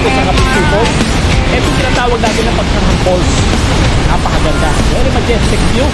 dito sa Kapitbahay Falls. Ito tinatawag natin na Pagsanhan Falls. Napakaganda. Very majestic view.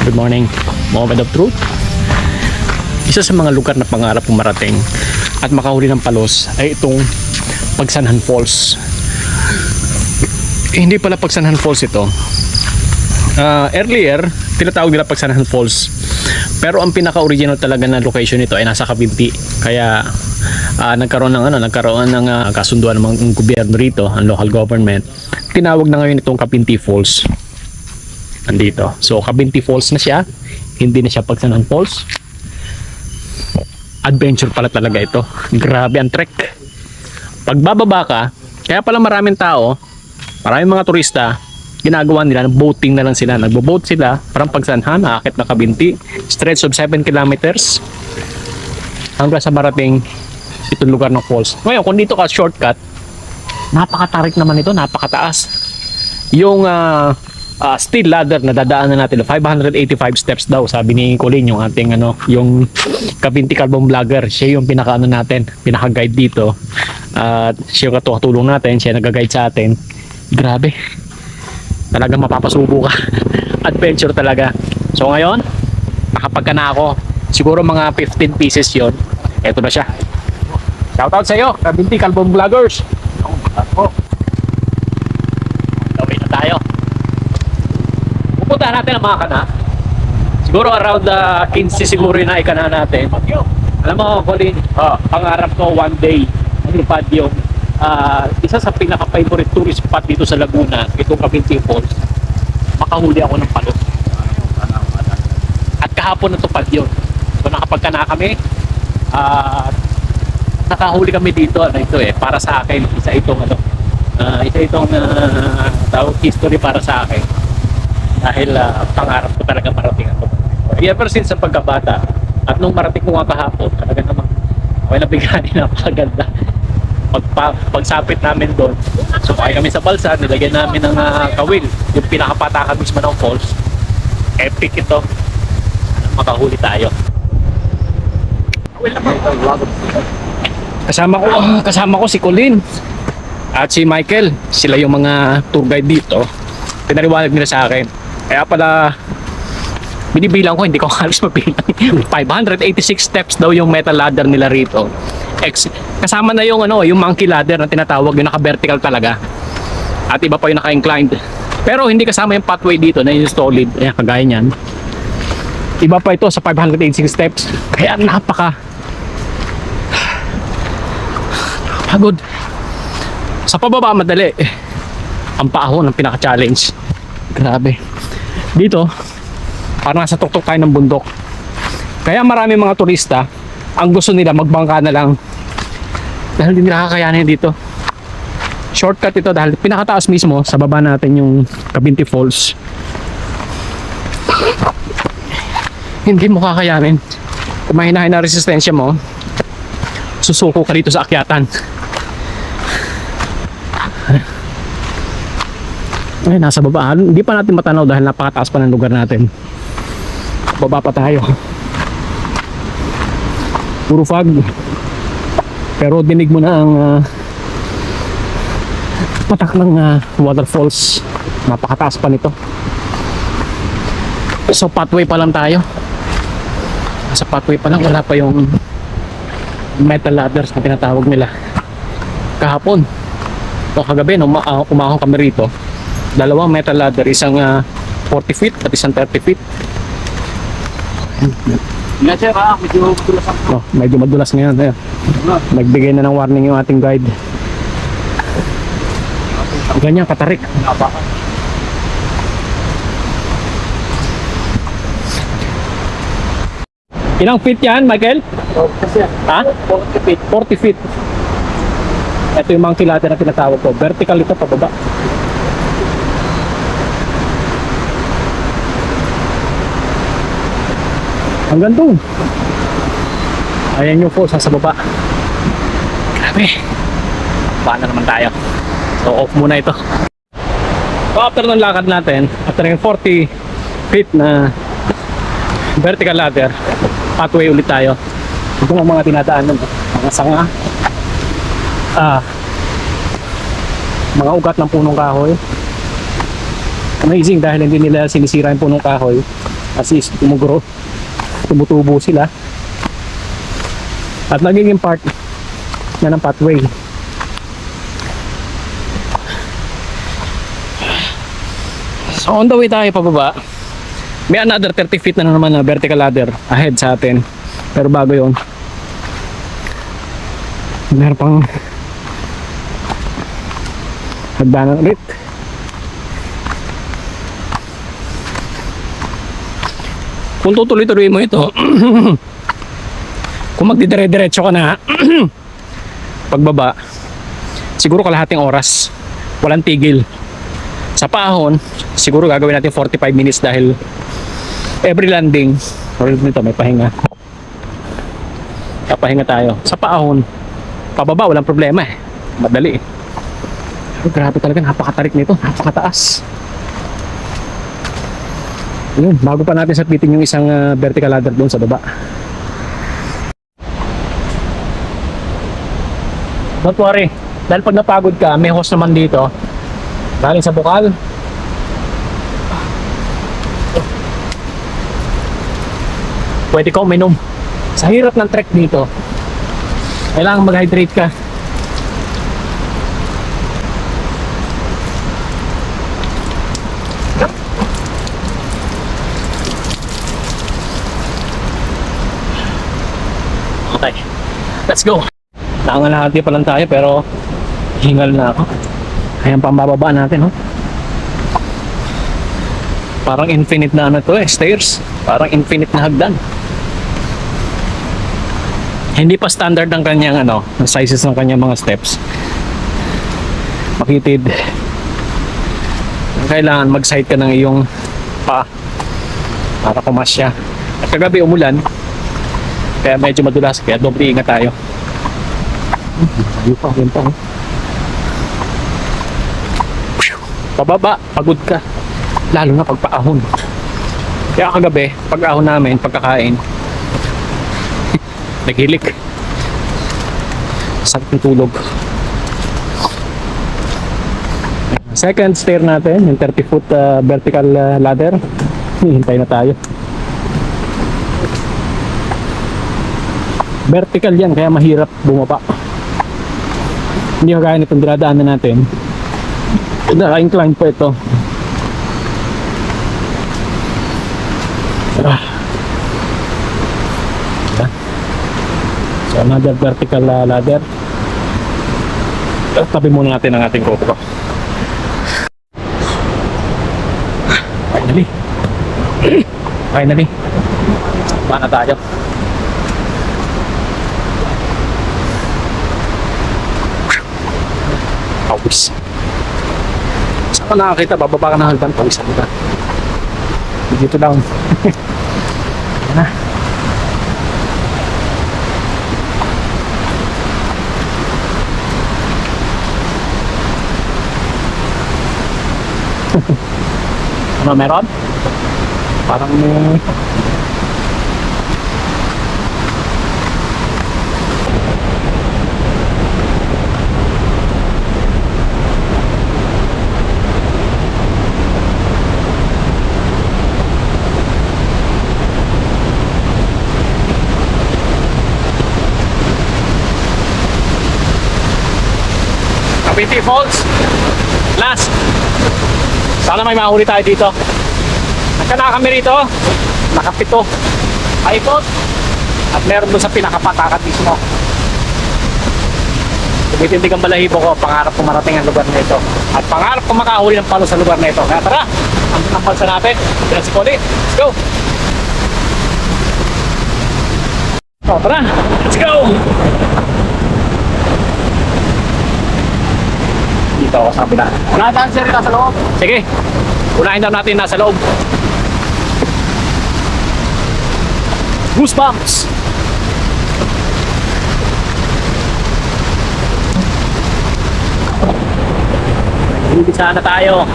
Good morning, moment of truth. Isa sa mga lugar na pangarap kong marating at makahuli ng palos ay itong Pagsanhan Falls. Hindi pala Pagsanhan Falls ito. Earlier, tinatawag nila Pagsanhan Falls. Pero ang pinaka-original talaga na location nito ay nasa Kabinti. Kaya nagkaroon ng kasunduan ng gobyerno rito, ang local government. Tinawag na ngayon itong Kabinti Falls. Andito. So Kabinti Falls na siya. Hindi na siya Pagsanhan Falls. Adventure pala talaga ito. Grabe ang trek. Pagbababa ka, kaya pala maraming tao, maraming mga turista, ginagawa nila, boating na lang sila. Nagbo-boat sila, parang Pagsanhan, aakit na Kabinti. Stretch of 7 kilometers hanggang sa marating itong lugar ng falls. Ngayon, kung dito ka shortcut, napakatarik naman ito, napakataas. Yung steel ladder na dadaanan natin, 585 steps daw, sabi ni Colin, yung ating yung Kabinti Carbon Vlogger. Siya yung pinaka natin, pinaka-guide dito. At siya yung katulong natin, siya nag-guide sa atin. Grabe. Talagang mapapasubo ka. Adventure talaga. So ngayon, nakapagka na ako. Siguro mga 15 pieces yon. Eto na siya. Shoutout sa iyo, Kabinti Carbon Vloggers. Gawin na tayo. Pupuntahan natin ang mga kana. Siguro around 15 siguro yung naikana natin. Alam mo, Colin, pangarap ko one day matupad yung isa sa pinaka-favorite tourist spot dito sa Laguna, itong Kabinti Falls. Makahuli ako ng palos. At kahapon natupad yun. So nakapagka na kami. Nakahuli kami dito. Para sa akin, isa itong tawag history para sa akin. Dahil pangarap ko talaga marating ito. Ever since sa pagkabata, at nung marating ko nga kahapon, talaga namang okay na bigani, napakaganda. Pagsapit namin doon, sumay kami sa balsa, nilagyan namin ng kawil, yung pinakapatakan mismo ng falls. Epic ito. Makahuli tayo. Kasama ko si Colin at si Michael. Sila yung mga tour guide dito. Pinaliwanag nila sa akin. Kaya pala binibilang ko, hindi ko halos mabilang. 586 steps daw yung metal ladder nila rito. Kasama na yung yung monkey ladder na tinatawag, yung naka-vertical talaga. At iba pa yung naka-inclined. Pero hindi kasama yung pathway dito na yung solid. Ayan, kagaya niyan. Iba pa ito sa 586 steps. Kaya pagod. Sa pababa madali. Ang paahon ang pinaka-challenge. Grabe. Dito, parang nasa tuktok tayo ng bundok. Kaya marami mga turista, ang gusto nila magbangka na lang. Dahil hindi nakakayanin dito. Shortcut ito dahil pinakataas mismo, sa baba natin yung Kabinti Falls. Hindi mo kakayanin. Kung mahinahin na resistensya mo, susuko ka dito sa akyatan. Ay, nasa baba. Hindi pa natin matanaw dahil napakataas pa ng lugar natin. Baba pa tayo. Puro fog. Pero dinig mo na ang patak ng waterfalls. Napakataas pa nito. So pathway pa lang tayo. Sa pathway pa lang, wala pa yung metal ladders na tinatawag nila. Kahapon o kagabi, umahon kami rito. Dalawang metal ladder, isang 40 feet at isang 30 feet. Medyo madulas ngayon. Nagbigay na ng warning yung ating guide. Ganyan katarik. Ilang feet yan, Michael? Ha? 40 feet. 40 feet. Ito yung monkey ladder na tinatawag ko. Vertical ito pababa. Hanggang doon. Ayan yung falls sa baba. Grabe. Paano naman tayo? So off muna ito. So after ng lakad natin, after ng 40 feet na vertical ladder, pathway ulit tayo. Ito ang mga tinadaanan, mga sanga. mga ugat ng punong kahoy. Amazing dahil hindi nila sinisira yung punong kahoy. As is, tumutubo sila. At nagiging part na ng pathway. So on the way tayo pababa, may another 30 feet na naman na vertical ladder ahead sa atin. Pero bago yon, meron pang hagdanan ulit. Kung tutuloy-tuloy mo ito, kung magdidire-diretso ka na pagbaba, siguro kalahating oras, walang tigil. Sa paahon, siguro gagawin natin 45 minutes dahil every landing, or nito may pahinga. Papahinga tayo. Sa paahon, pababa, walang problema eh. Madali eh. Pero grabe talaga, napakatarik nito, napakataas. Yun, bago pa natin sapitin yung isang vertical ladder doon sa baba. Don't worry, dahil pag napagod ka, may hose naman dito. Galing sa bukal. Pwede ka uminom. Sa hirap ng trek dito, kailangan mag-hydrate ka. Okay, let's go. Nakangalahati pa lang tayo pero hingal na ako. Ayan pambababa natin, oh. Parang infinite na ano to eh, stairs. Parang infinite na hagdan. Hindi pa standard ang kanyang ano, sizes ng kanyang mga steps. Makitid. Kailangan mag-side ka ng iyong pa para kumasya. At kagabi umulan, kaya medyo madulas, kaya doble ingat tayo. Ayun pa, ayun pa, oh. Pababa, pagod ka. Lalo na pagpaahon. Kaya kagabi, pag-ahon namin, pagkakain, naghilik. Sakit ng tulog. Second stair natin, yung 30 foot vertical ladder. Hintay na tayo. Vertical yan, kaya mahirap bumaba. Hindi kagaya nitong dinadaanan natin. Naka-incline pa ito. So another vertical ladder. Tabi muna natin ang ating GoPro. Finally. Finally. Mana tayo. Pawis. Saan ka nakakita? Bababa ka ng hagdan, pawisan ka. Dito down. Ayan na. Ano meron? Parang may... Kapiti Falls. Last. Sana may mahuli tayo dito. Nagkana kami rito. Nakapito. Paikot. At meron doon sa pinakapatakat mismo. Tumitindig ang balahibo ko. Pangarap ko marating ang lugar na ito. At pangarap ko makahuli ng palo sa lugar na ito. Kaya tara. Ang palsa natin. Let's go. Let's go. O, tara. Let's go. Dito ako sa kabila. Unahin sir nasa loob. Sige. Unahin daw natin nasa loob. Goosebumps. Bibisa na tayo.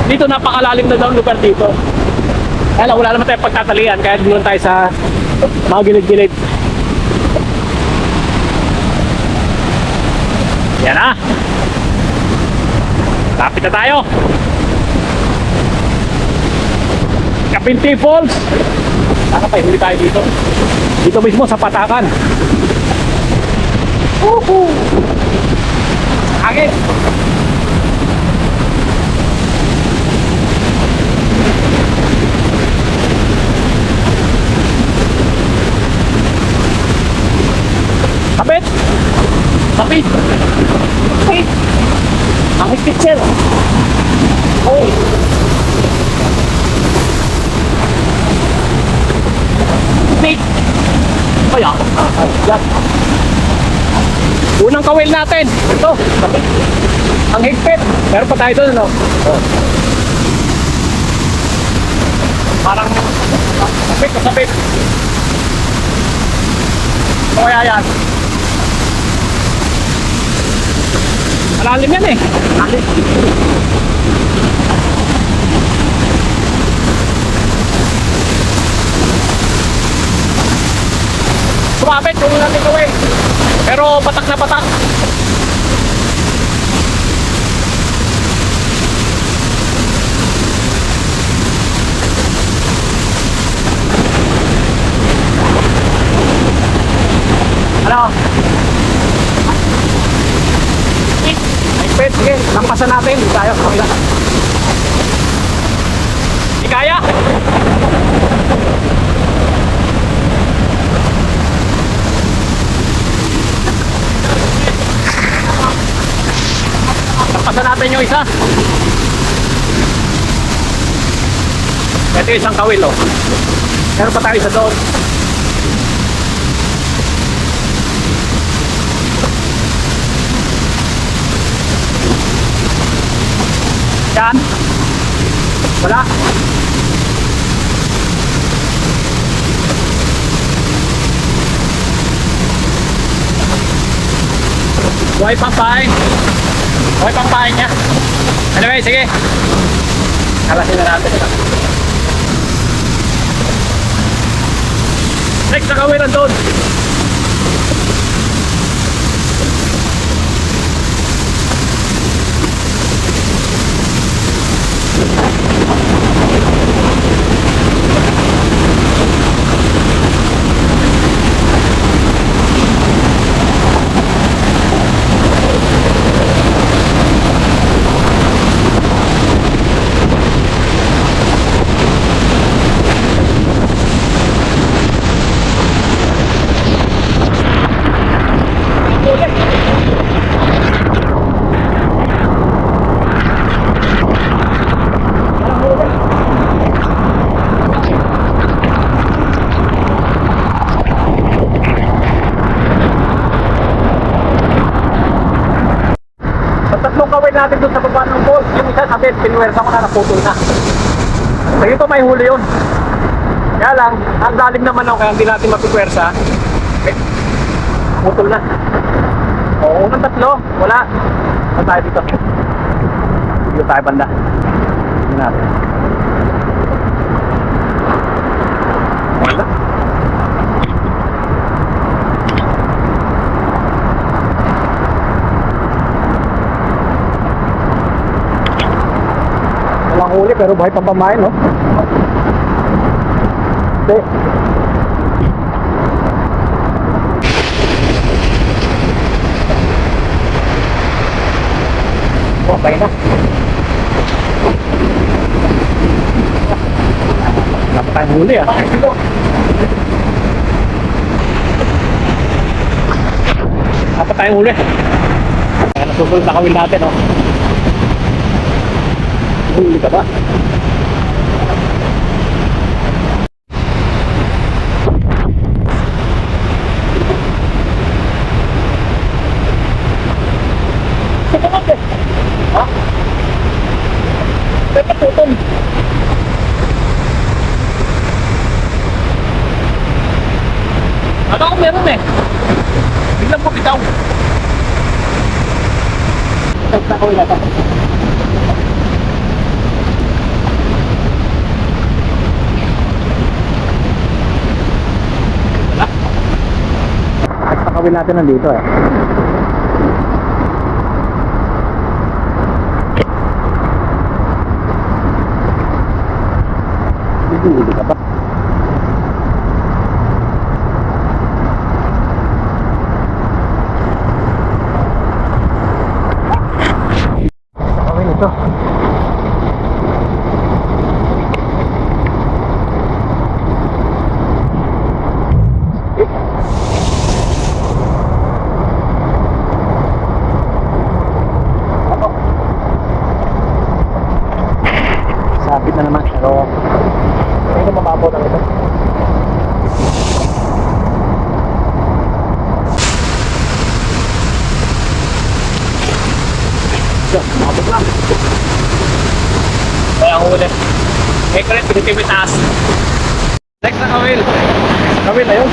Dito napakalalim na daw lugar dito. Kaya wala naman tayong pagtatalian. Kaya doon tayo sa mga gilid-gilid. Yan na. Lapit na tayo. Kapinti Falls. Sana pa, huli tayo dito. Dito mismo sa Patakan. Woohoo! Hangin. Kapit! Kapit! Kapit! Ang higpit, sir! Oy! Kapit! Kaya! Yan! Unang kawil natin! Ito! Kapit! Ang higpit! Meron pa tayo doon, ano? Oh. Parang kapit, kapit! O kaya yan? Malalim yan eh. Malalim. Sumabit kung natin gawin. Pero patak na patak. Ano? Pwede, sige, lampasan natin. Hindi tayo, okay lang. Hindi kaya. Lampasan natin yung isa. Ito yung isang kawil, oh. Meron pa tayo isa doon. Yan. Wala. Buhay pampain. Buhay pampain niya. Anyway, sige. Kalasin na natin. Next na kawiran doon. Natin doon sa baba ng falls, yung isa sabi, pinuwersa ko na, naputol na. So ito may huli yun. Kaya lang, ang lalim naman ako, kaya hindi natin mapipwersa. Okay. Putol na. O, unang tatlo, wala. Saan tayo dito? Dito tayo banda. Dito natin. Wala. Walang huli pero buhay pang pamain, no? Okay. Okay na. Dapat tayong huli, ah. Dapat tayong huli. Kaya nasusunod na kawin natin, no? Huli ka ba? Ha? Pwede tutong. Ano kung meron eh? Biglang po bitaw. Tagta ko wala ito. Wala. Takawin natin nandito eh. dito. Sabit na naman, pero medyo mababaw lang ito. So, mabot lang. Kaya ang ulit. Eh, kulit, piniti mo taas. Next na kawil. Kawil na yun.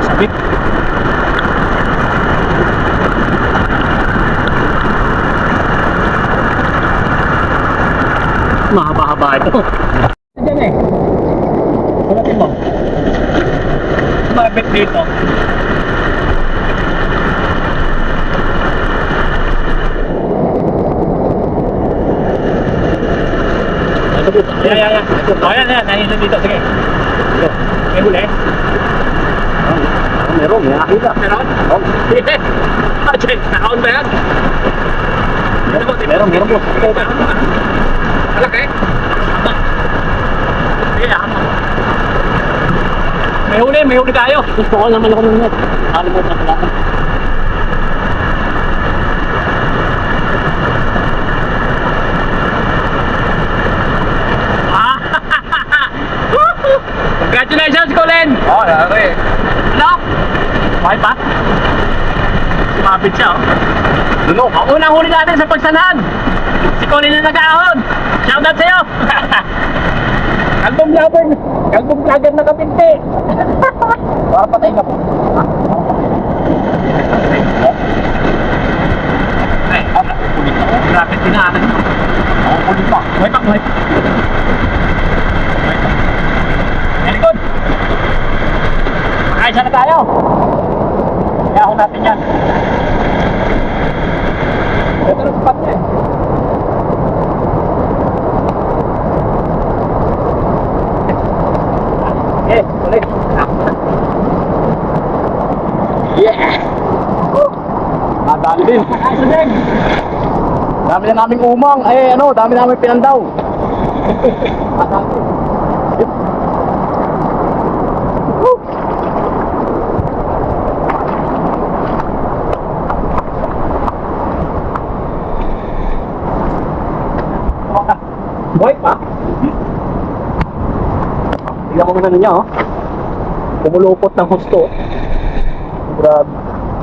Sabit. Mahaba-haba ito. Diyan eh. Palatin mo. Mabit dito. Ito po. Ayan. Ayan. Nanginan dito. Sige. May huli. Meron, may akita. Meron? Oo. Sige. Nakaon ba yan? Meron po. Malaki? Sige, may huli tayo. Gusto ko naman ako ng net. Alam mo na pala. Congratulations, Colin! Oo, nari. Ano? Okay pa? Sumabit siya, oh. Dulo. Ang unang huli natin sa pagsanahan. Si Colin na nag-aahon. Shoutout sa'yo. Kalbong vlogger na kapinti. Para patay ka po. Ay, grabe tinaanan mo. Ulit pa. Buhay pa. Very good. Makaisa na tayo. Kaya natin yan. Ito na spot niya eh. Okay, ulit. Yeah! Nadali din. Makaisa din. Dami na naming umang. Dami naming pinandaw. Buhay pa? Tignan mo muna niya, oh. Kumulupot ng husto. Sigurado.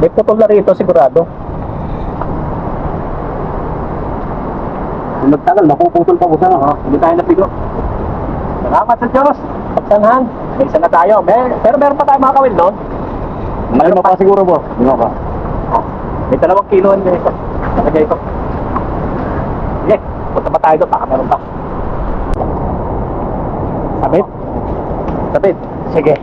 May putol na rito, sigurado. Kung nagtagal, mapuputol pa ko sana, ha? Hindi tayo napigo. Salamat sa Diyos. Pagsanhan. May isa na tayo. Pero meron pa tayo mga kawil doon. Meron pa siguro, boss. Meron pa. May 2 kilo dito. Nakagay ito. Sige, punta pa tayo doon. Baka meron pa. Sabit? Sabit. Sige.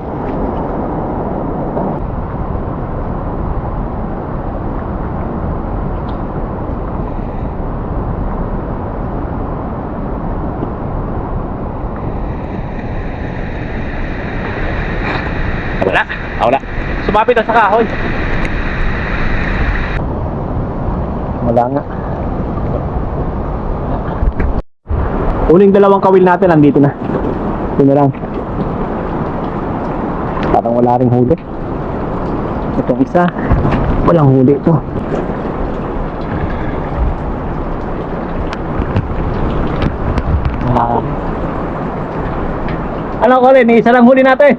Wala. Sumapit na sa kahoy. Wala nga. Uling 2 kawil natin nandito na. Ito na lang. Parang wala ring huli. Itong isa, walang huli ito. Ano Colin, isa lang huli natin.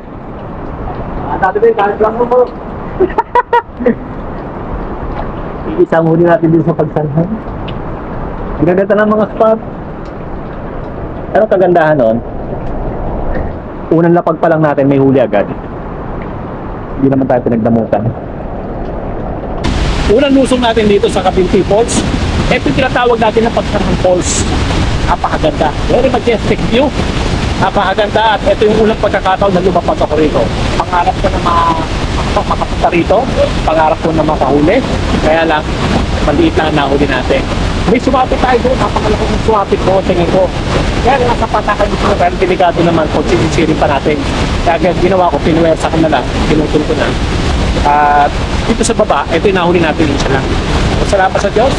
Dati din, kahit lang mo. Isang huli natin din sa pagsanhan. Ang ganda ng mga spot. Ano kagandahan nun? Unang lapag pa lang natin may huli agad. Hindi naman tayo pinagdamutan. Unang lusong natin dito sa Kapinti Falls. Ito yung tinatawag natin na Pagsanghang Falls. Napakaganda. Very majestic view. Napakaganda at ito yung unang pagkakataon na lumapag ako rito. Pangarap ko na makapunta rito. Pangarap ko na makahuli. Kaya lang, maliit lang ang nahuli natin. May sumapit tayo doon. Napakalaking sumapit ko, tingin ko. Kaya nasa patakan dito, pero delikado naman kung sisirin pa natin. Kaya ginawa ko, pinuwersa ko na lang, pinutol ko na. At dito sa baba, ito yung nahuli natin isa lang. Salamat sa Diyos.